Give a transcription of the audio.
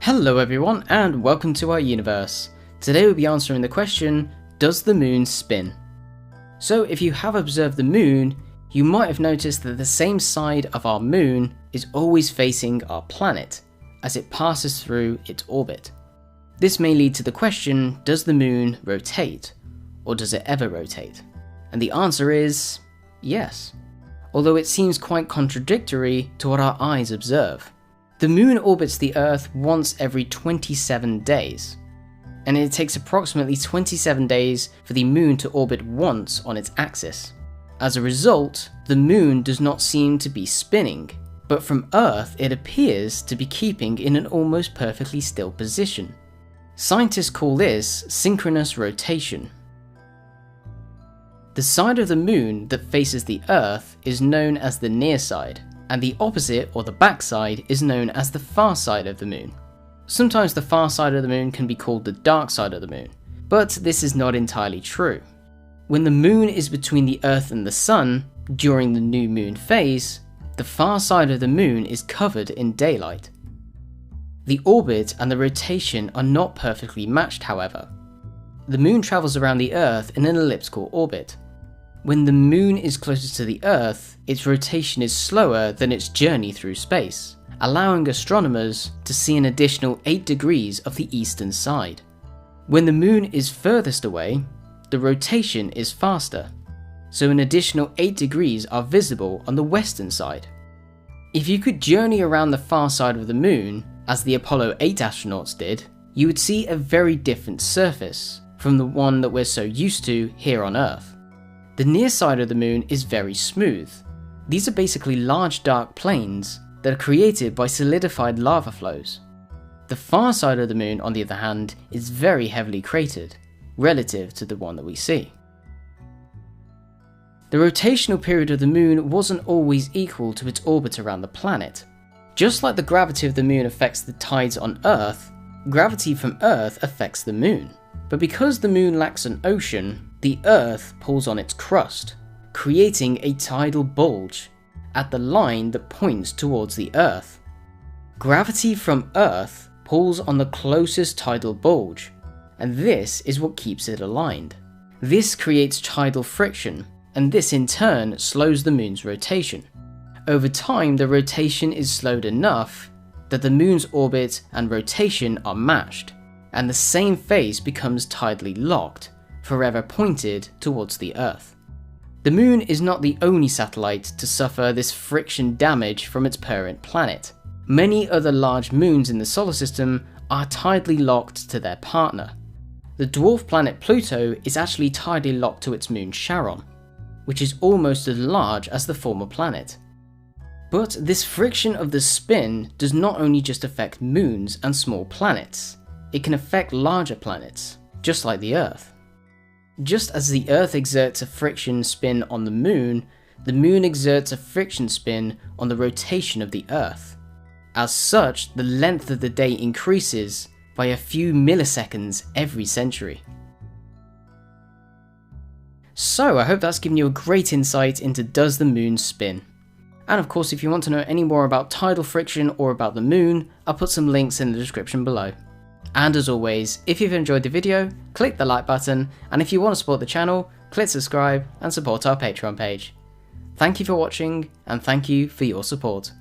Hello everyone and welcome to our universe. Today we'll be answering the question, does the moon spin? So if you have observed the moon, you might have noticed that the same side of our moon is always facing our planet as it passes through its orbit. This may lead to the question, does the moon rotate? Or does it ever rotate? And the answer is yes, although it seems quite contradictory to what our eyes observe. The moon orbits the Earth once every 27 days, and it takes approximately 27 days for the moon to orbit once on its axis. As a result, the moon does not seem to be spinning, but from Earth it appears to be keeping in an almost perfectly still position. Scientists call this synchronous rotation. The side of the moon that faces the Earth is known as the near side, and the opposite or the back side is known as the far side of the moon. Sometimes the far side of the moon can be called the dark side of the moon, but this is not entirely true. When the moon is between the Earth and the Sun, during the new moon phase, the far side of the moon is covered in daylight. The orbit and the rotation are not perfectly matched, however. The moon travels around the Earth in an elliptical orbit. When the moon is closer to the Earth, its rotation is slower than its journey through space, allowing astronomers to see an additional 8 degrees of the eastern side. When the moon is furthest away, the rotation is faster, so an additional 8 degrees are visible on the western side. If you could journey around the far side of the moon, as the Apollo 8 astronauts did, you would see a very different surface from the one that we're so used to here on Earth. The near side of the moon is very smooth. These are basically large dark plains that are created by solidified lava flows. The far side of the moon, on the other hand, is very heavily cratered, relative to the one that we see. The rotational period of the moon wasn't always equal to its orbit around the planet. Just like the gravity of the moon affects the tides on Earth, gravity from Earth affects the moon. But because the moon lacks an ocean, the Earth pulls on its crust, creating a tidal bulge at the line that points towards the Earth. Gravity from Earth pulls on the closest tidal bulge, and this is what keeps it aligned. This creates tidal friction, and this in turn slows the moon's rotation. Over time, the rotation is slowed enough that the moon's orbit and rotation are matched, and the same face becomes tidally locked, forever pointed towards the Earth. The moon is not the only satellite to suffer this friction damage from its parent planet. Many other large moons in the solar system are tidally locked to their partner. The dwarf planet Pluto is actually tidally locked to its moon Charon, which is almost as large as the former planet. But this friction of the spin does not only just affect moons and small planets, it can affect larger planets, just like the Earth. Just as the Earth exerts a friction spin on the moon exerts a friction spin on the rotation of the Earth. As such, the length of the day increases by a few milliseconds every century. So I hope that's given you a great insight into does the moon spin. And of course, if you want to know any more about tidal friction or about the moon, I'll put some links in the description below. And as always, if you've enjoyed the video, click the like button, and if you want to support the channel, click subscribe and support our Patreon page. Thank you for watching, and thank you for your support.